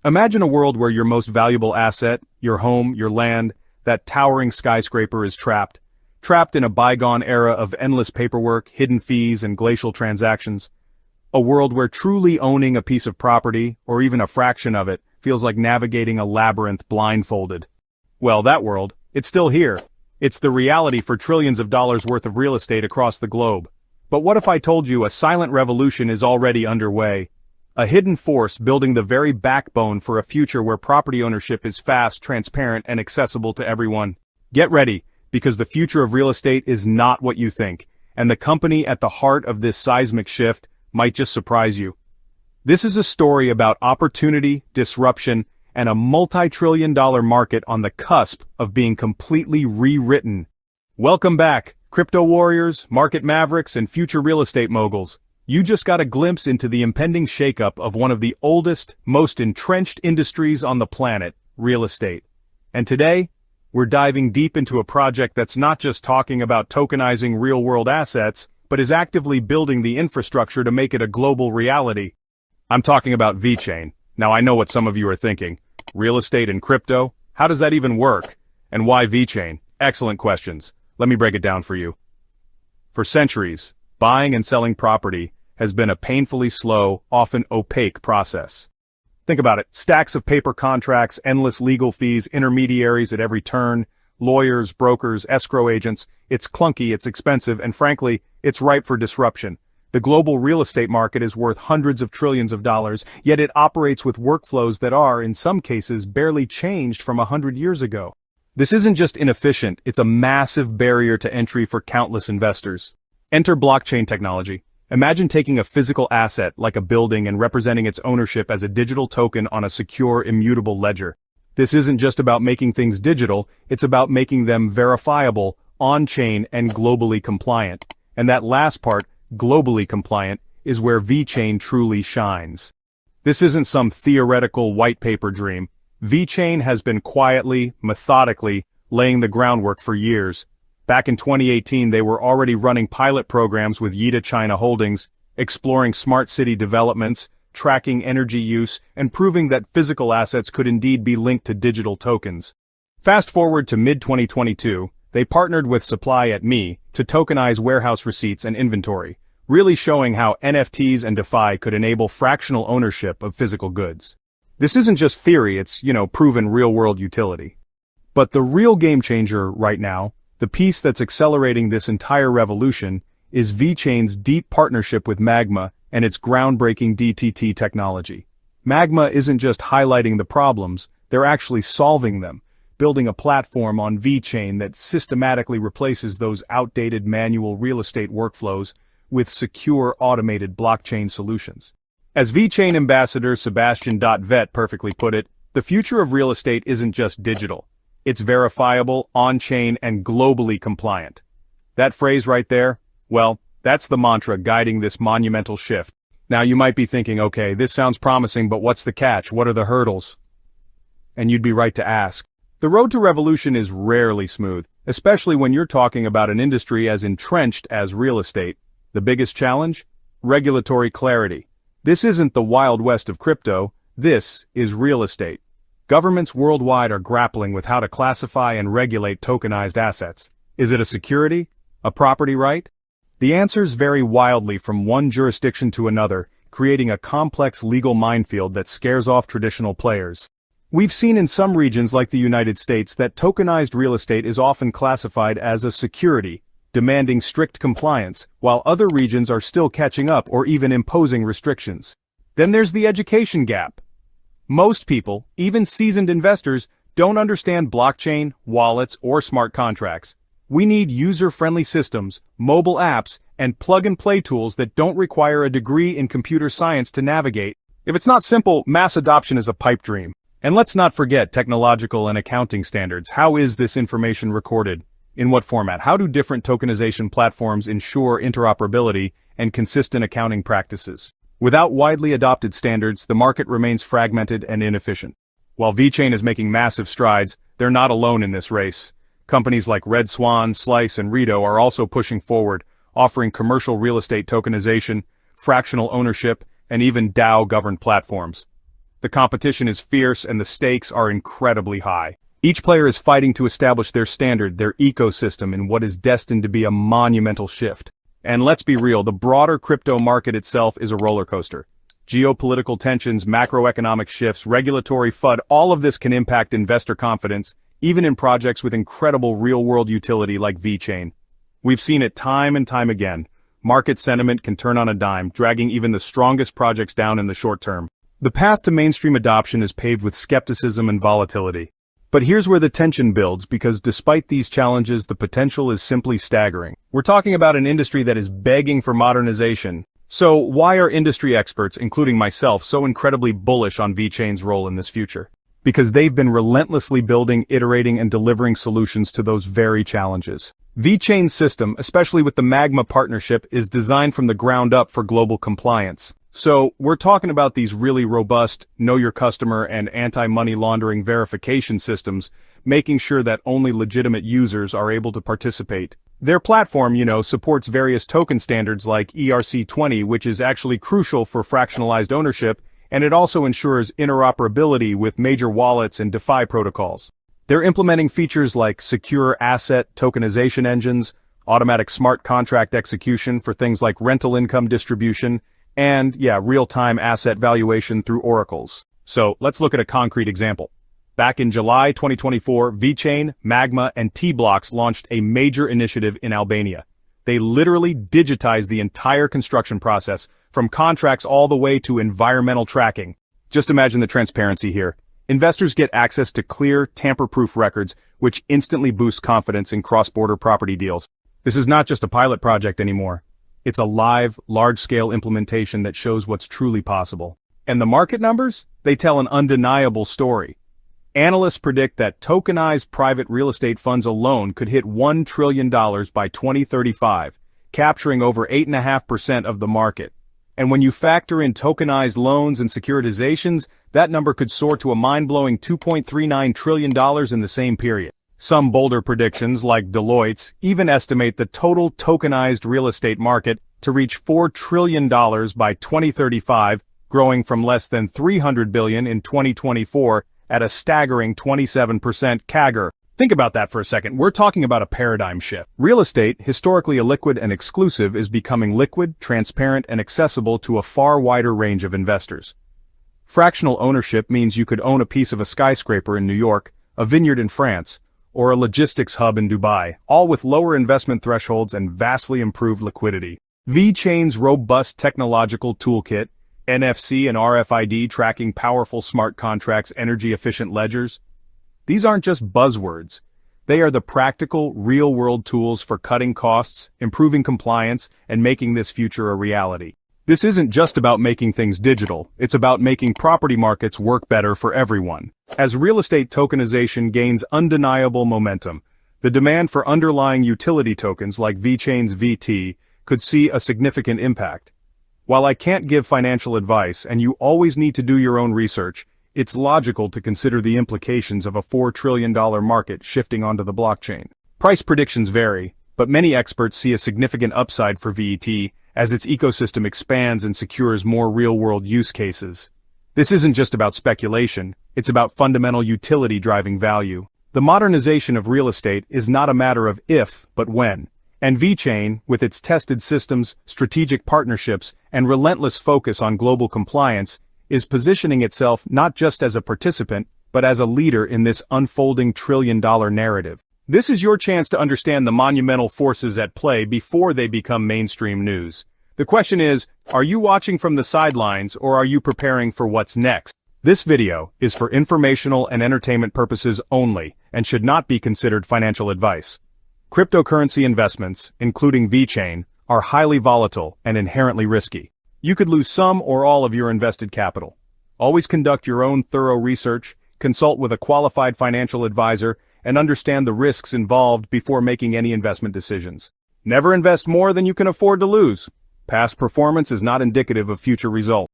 Imagine a world where your most valuable asset, your home, your land, that towering skyscraper is trapped in a bygone era of endless paperwork, hidden fees, and glacial transactions. A world where truly owning a piece of property, or even a fraction of it, feels like navigating a labyrinth blindfolded. Well, that world, it's still here. It's the reality for trillions of dollars worth of real estate across the globe. But what if I told you a silent revolution is already underway? A hidden force building the very backbone for a future where property ownership is fast, transparent, and accessible to everyone. Get ready, because the future of real estate is not what you think, and the company at the heart of this seismic shift might just surprise you. This is a story about opportunity, disruption, and a multi-trillion-dollar market on the cusp of being completely rewritten. Welcome back, crypto warriors, market mavericks, and future real estate moguls. You just got a glimpse into the impending shakeup of one of the oldest, most entrenched industries on the planet, real estate. And today, we're diving deep into a project that's not just talking about tokenizing real-world assets, but is actively building the infrastructure to make it a global reality. I'm talking about Vechain. Now I know what some of you are thinking. Real estate and crypto? How does that even work? And why Vechain? Excellent questions. Let me break it down for you. For centuries, buying and selling property has been a painfully slow, often opaque process. Think about it, stacks of paper contracts, endless legal fees, intermediaries at every turn, lawyers, brokers, escrow agents. It's clunky, it's expensive, and frankly, it's ripe for disruption. The global real estate market is worth hundreds of trillions of dollars, yet it operates with workflows that are, in some cases, barely changed from 100 years ago. This isn't just inefficient, it's a massive barrier to entry for countless investors. Enter blockchain technology. Imagine taking a physical asset like a building and representing its ownership as a digital token on a secure, immutable ledger. This isn't just about making things digital, it's about making them verifiable, on-chain, and globally compliant. And that last part, globally compliant, is where Vechain truly shines. This isn't some theoretical white paper dream. Vechain has been quietly, methodically, laying the groundwork for years. Back in 2018, they were already running pilot programs with Yida China Holdings, exploring smart city developments, tracking energy use, and proving that physical assets could indeed be linked to digital tokens. Fast forward to mid-2022, they partnered with Supply@Me to tokenize warehouse receipts and inventory, really showing how NFTs and DeFi could enable fractional ownership of physical goods. This isn't just theory, it's, proven real-world utility. But the real game changer right now, the piece that's accelerating this entire revolution, is Vechain's deep partnership with Magma and its groundbreaking DTT technology. Magma isn't just highlighting the problems, they're actually solving them, building a platform on Vechain that systematically replaces those outdated manual real estate workflows with secure automated blockchain solutions. As Vechain ambassador Sebastian.Vet perfectly put it, the future of real estate isn't just digital. It's verifiable, on-chain, and globally compliant. That phrase right there, well, that's the mantra guiding this monumental shift. Now you might be thinking, okay, this sounds promising, but what's the catch? What are the hurdles? And you'd be right to ask. The road to revolution is rarely smooth, especially when you're talking about an industry as entrenched as real estate. The biggest challenge? Regulatory clarity. This isn't the Wild West of crypto, this is real estate. Governments worldwide are grappling with how to classify and regulate tokenized assets. Is it a security? A property right? The answers vary wildly from one jurisdiction to another, creating a complex legal minefield that scares off traditional players. We've seen in some regions like the United States that tokenized real estate is often classified as a security, demanding strict compliance, while other regions are still catching up or even imposing restrictions. Then there's the education gap. Most people, even seasoned investors, don't understand blockchain, wallets, or smart contracts. We need user-friendly systems, mobile apps, and plug-and-play tools that don't require a degree in computer science to navigate. If it's not simple, mass adoption is a pipe dream. And let's not forget technological and accounting standards. How is this information recorded? In what format? How do different tokenization platforms ensure interoperability and consistent accounting practices? Without widely adopted standards, the market remains fragmented and inefficient. While Vechain is making massive strides, they're not alone in this race. Companies like Red Swan, Slice, and Rito are also pushing forward, offering commercial real estate tokenization, fractional ownership, and even DAO-governed platforms. The competition is fierce and the stakes are incredibly high. Each player is fighting to establish their standard, their ecosystem in what is destined to be a monumental shift. And let's be real, the broader crypto market itself is a roller coaster. Geopolitical tensions, macroeconomic shifts, regulatory FUD, all of this can impact investor confidence, even in projects with incredible real-world utility like Vechain. We've seen it time and time again. Market sentiment can turn on a dime, dragging even the strongest projects down in the short term. The path to mainstream adoption is paved with skepticism and volatility. But here's where the tension builds, because despite these challenges, the potential is simply staggering. We're talking about an industry that is begging for modernization. So why are industry experts, including myself, so incredibly bullish on Vechain's role in this future? Because they've been relentlessly building, iterating, and delivering solutions to those very challenges. Vechain's system, especially with the Magma partnership, is designed from the ground up for global compliance. So, we're talking about these really robust, know your customer and anti-money laundering verification systems, making sure that only legitimate users are able to participate. Their platform, supports various token standards like ERC20, which is actually crucial for fractionalized ownership, and it also ensures interoperability with major wallets and DeFi protocols. They're implementing features like secure asset tokenization engines, automatic smart contract execution for things like rental income distribution, and, real-time asset valuation through oracles. So, let's look at a concrete example. Back in July 2024, Vechain, Magma, and T-Blocks launched a major initiative in Albania. They literally digitized the entire construction process, from contracts all the way to environmental tracking. Just imagine the transparency here. Investors get access to clear, tamper-proof records, which instantly boost confidence in cross-border property deals. This is not just a pilot project anymore. It's a live, large-scale implementation that shows what's truly possible. And the market numbers? They tell an undeniable story. Analysts predict that tokenized private real estate funds alone could hit $1 trillion by 2035, capturing over 8.5% of the market. And when you factor in tokenized loans and securitizations, that number could soar to a mind-blowing $2.39 trillion in the same period. Some bolder predictions, like Deloitte's, even estimate the total tokenized real estate market to reach $4 trillion by 2035, growing from less than $300 billion in 2024 at a staggering 27% CAGR. Think about that for a second. We're talking about a paradigm shift. Real estate, historically illiquid and exclusive, is becoming liquid, transparent, and accessible to a far wider range of investors. Fractional ownership means you could own a piece of a skyscraper in New York, a vineyard in France, or a logistics hub in Dubai, all with lower investment thresholds and vastly improved liquidity. Vechain's robust technological toolkit, NFC and RFID tracking powerful smart contracts, energy-efficient ledgers. These aren't just buzzwords. They are the practical, real-world tools for cutting costs, improving compliance, and making this future a reality. This isn't just about making things digital, it's about making property markets work better for everyone. As real estate tokenization gains undeniable momentum, the demand for underlying utility tokens like Vechain's VT could see a significant impact. While I can't give financial advice and you always need to do your own research, it's logical to consider the implications of a $4 trillion market shifting onto the blockchain. Price predictions vary, but many experts see a significant upside for VT as its ecosystem expands and secures more real-world use cases. This isn't just about speculation, it's about fundamental utility driving value. The modernization of real estate is not a matter of if, but when. And Vechain, with its tested systems, strategic partnerships, and relentless focus on global compliance, is positioning itself not just as a participant, but as a leader in this unfolding trillion-dollar narrative. This is your chance to understand the monumental forces at play before they become mainstream news. The question is, are you watching from the sidelines or are you preparing for what's next? This video is for informational and entertainment purposes only and should not be considered financial advice. Cryptocurrency investments, including Vechain, are highly volatile and inherently risky. You could lose some or all of your invested capital. Always conduct your own thorough research, consult with a qualified financial advisor, and understand the risks involved before making any investment decisions. Never invest more than you can afford to lose. Past performance is not indicative of future results.